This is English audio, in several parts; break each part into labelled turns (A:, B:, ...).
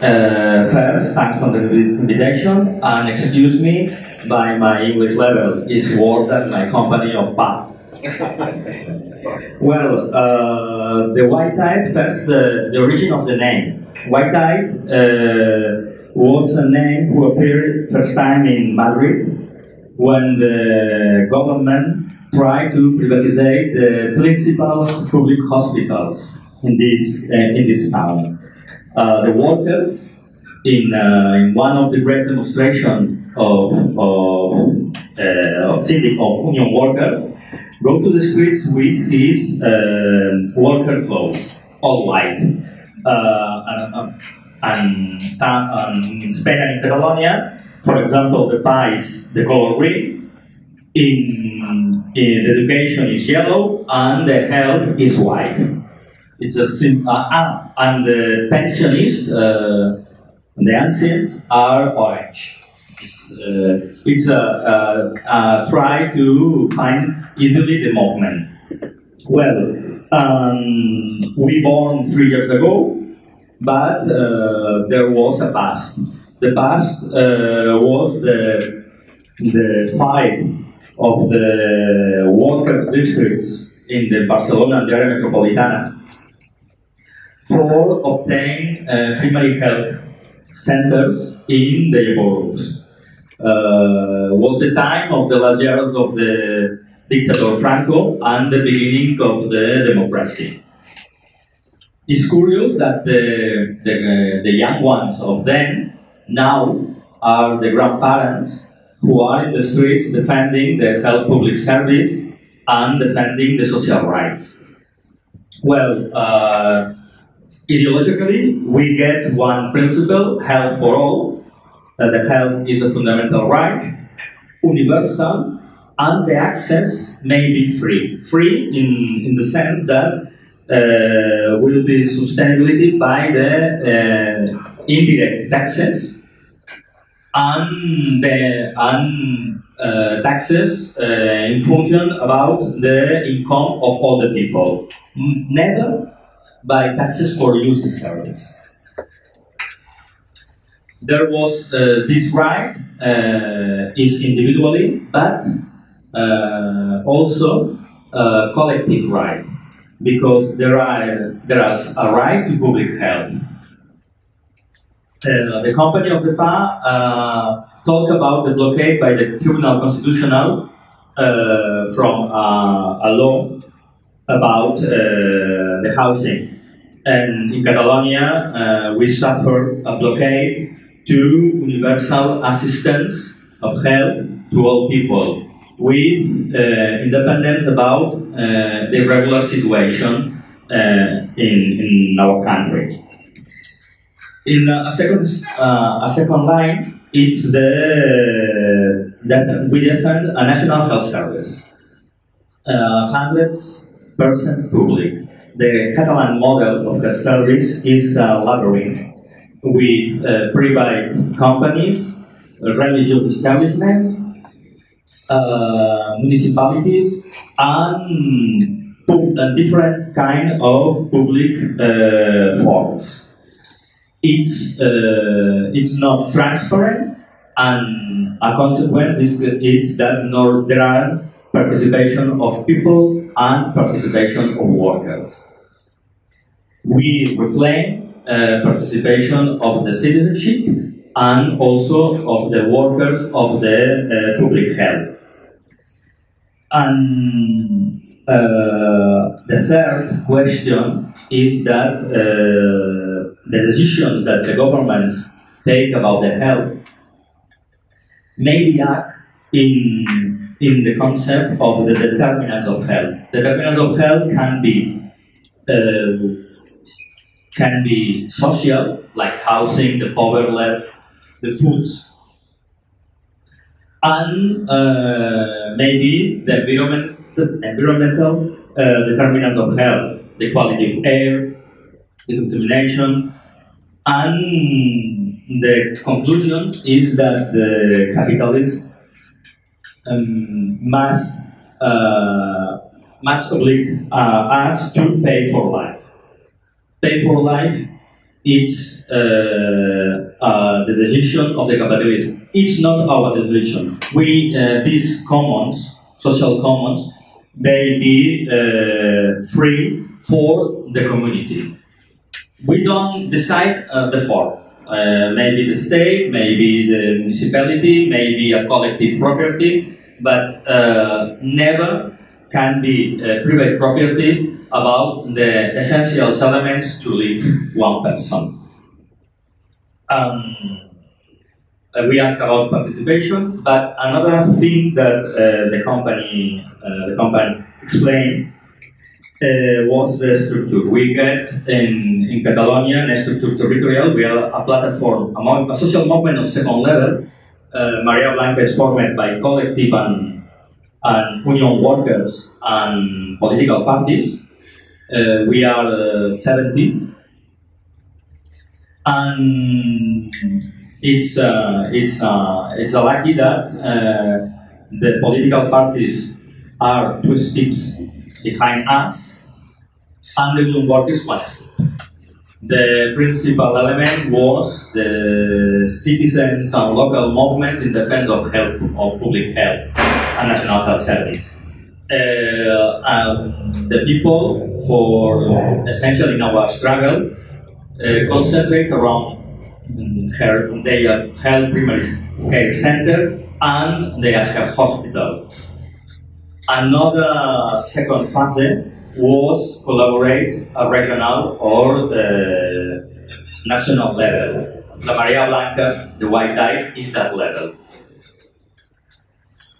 A: First, thanks for the invitation, and excuse me, by my English level is worse than my company of PA. Well, the white tide, first, the origin of the name. White tide was a name who appeared first time in Madrid when the government tried to privatize the principal public hospitals in this town. The workers in one of the great demonstrations of union workers go to the streets with his worker clothes, all white. And in Spain and in Catalonia, for example, the pie is the color green, in the education is yellow, and the health is white. It's a and the pensionists, the ancients, are orange. It's a try to find easily the movement. Well, we born 3 years ago, but there was a past. The past was the fight of the workers' districts in the Barcelona and the area metropolitana for obtain primary health centers in the boroughs. Was the time of the last years of the dictator Franco and the beginning of the democracy. It's curious that the young ones of then now are the grandparents who are in the streets defending the health public service and defending the social rights. Well, ideologically, we get one principle, health for all. The health is a fundamental right, universal, and the access may be free. Free in the sense that will be sustainability by the indirect taxes and taxes in function about the income of all the people. Never by taxes for use the service. There was this right is individually, but also collective right, because there is a right to public health. The company of the PA talked about the blockade by the Tribunal Constitutional from a law about the housing. And in Catalonia, we suffer a blockade to universal assistance of health to all people, with independence about the regular situation in our country. In a second line, it's that we defend a national health service, 100% public. The Catalan model of health service is a labyrinth with private companies, religious establishments, municipalities, and different kind of public forms. It's not transparent, and a consequence is that there are participation of people and participation of workers. We reclaim participation of the citizenship and also of the workers of the public health. And the third question is that the decisions that the governments take about the health may be act in the concept of the determinants of health. Determinants of health can be social, like housing, the powerless, the foods, and maybe the environmental determinants of health, the quality of air, the contamination, and the conclusion is that the capitalists must oblige us to pay for life. Pay for life it's the decision of the capitalists. It's not our decision. We, these commons, social commons, they be free for the community. We don't decide the form. Maybe the state, maybe the municipality, maybe a collective property, but never can be private property about the essential elements to live one person. We ask about participation, but another thing that the company explained was the structure. We get in Catalonia a structure territorial. We are a platform, a social movement of second level. Maria Blanca is formed by collective and union workers and political parties. We are 70, and it's lucky that the political parties are 2 steps behind us, and the union workers 1 step. The principal element was the citizens and local movements in defense of health, of public health and national health service. The people, for essentially in our struggle, concentrate around their health primary care center and their health hospital. Another second phase was collaborate at regional or national level. La Maria Blanca, the white dye, is that level.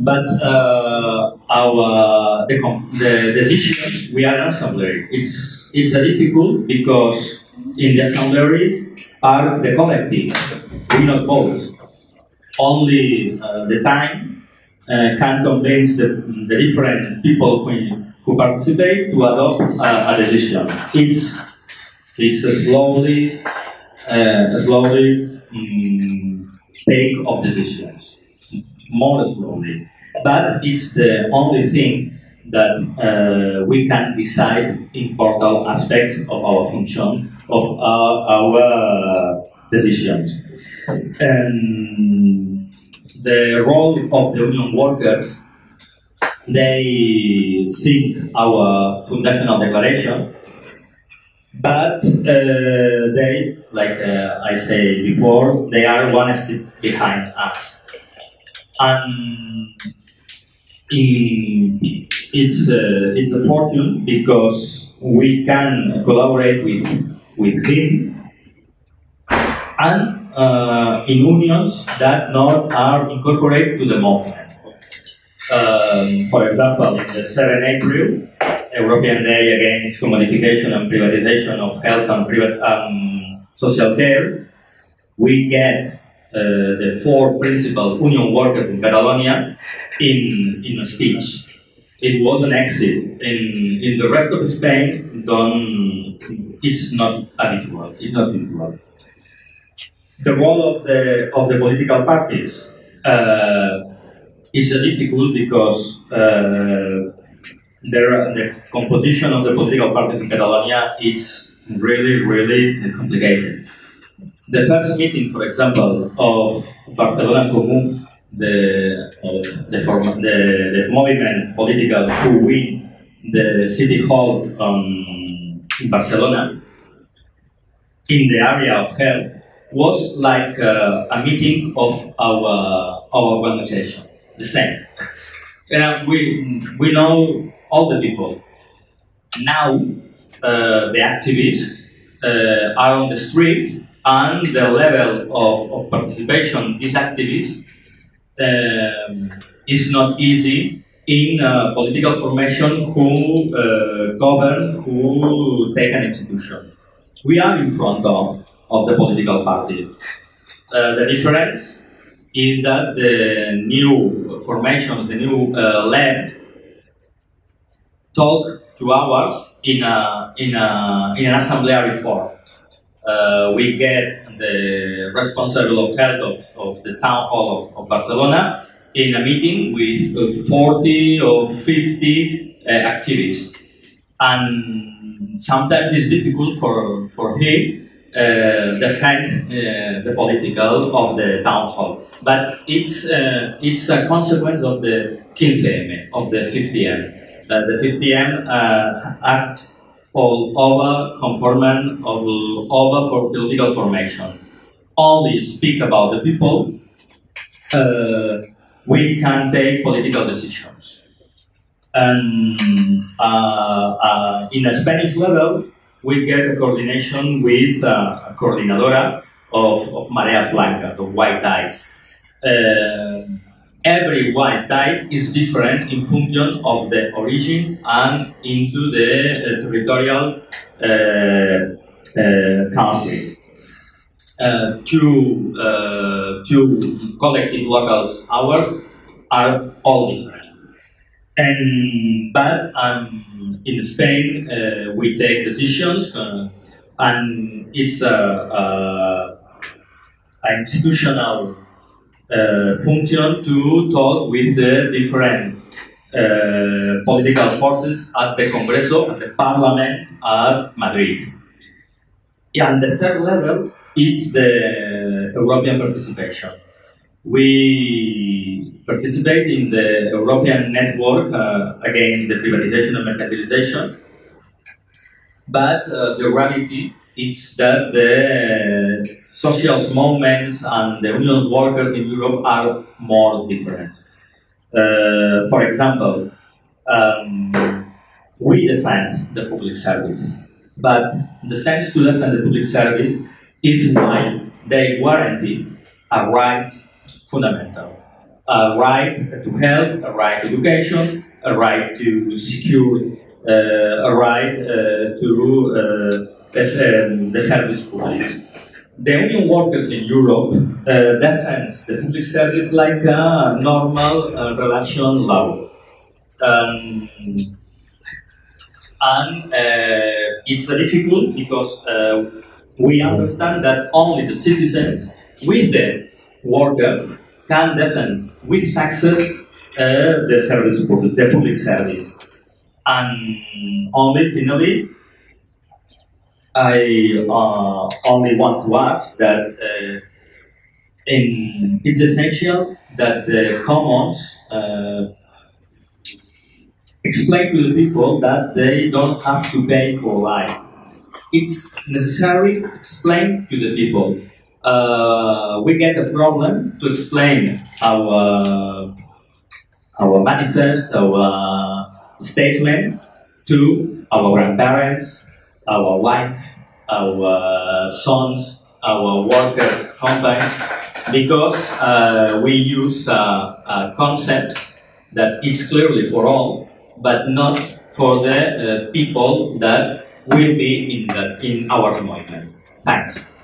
A: But the decisions, we are an assembly. It's difficult because in the assembly are the collective. We not vote. Only the time can convince the different people who participate to adopt a decision. It's slowly take of decisions, more slowly. But it's the only thing that we can decide important aspects of our function, of our decisions. And the role of the union workers, they seek our foundational declaration, but they, like I said before, they are 1 step behind us. And it's a fortune because we can collaborate with him and in unions that not are incorporated to the movement. For example, in the 7 April, European Day Against Commodification and Privatization of Health and Private Social Care, we get the 4 principal union workers in Catalonia in a speech. It was an exit. In the rest of Spain, it's not habitual. It's not usual. The role of the political parties, it's difficult because the composition of the political parties in Catalonia is really, really complicated. The first meeting, for example, of Barcelona en Comú, the movement political who win the city hall in Barcelona, in the area of health, was like a meeting of our organization, the same. We know all the people. Now the activists are on the street, and the level of participation these activists is not easy in political formation who govern, who take an institution. We are in front of the political party. The difference is that the new formation, the new left, talk to ours in an assembly form. We get the responsible of health of the town hall of Barcelona in a meeting with 40 or 50 activists. And sometimes it's difficult for him defend the political of the town hall. But it's a consequence of the 15M, of the 50M. The 50M act all over comportment, all over for political formation. Only speak about the people, we can take political decisions. And in a Spanish level, we get a coordination with a coordinadora of mareas blancas, of white tides. Every white tide is different in function of the origin and into the territorial country. Two collective locals hours are all different. But in Spain, we take decisions, and it's an institutional function to talk with the different political forces at the Congreso, at the Parliament at Madrid. And the third level is the European participation. We participate in the European network against the privatization and mercantilization, but the reality is that the social movements and the union workers in Europe are more different. For example, we defend the public service, but the sense to defend the public service is while they guarantee a right fundamental. A right to health, a right to education, a right to secure, a right to the service publics. The union workers in Europe defend the public service like a normal relation law. And it's difficult because we understand that only the citizens with the workers can defend with success the public service. And only finally, I only want to ask that it's essential that the commons explain to the people that they don't have to pay for life. It's necessary to explain to the people. We get a problem to explain our manifest, our statement to our grandparents, our wives, our sons, our workers' companies, because we use concepts that is clearly for all, but not for the people that will be in our movements. Thanks.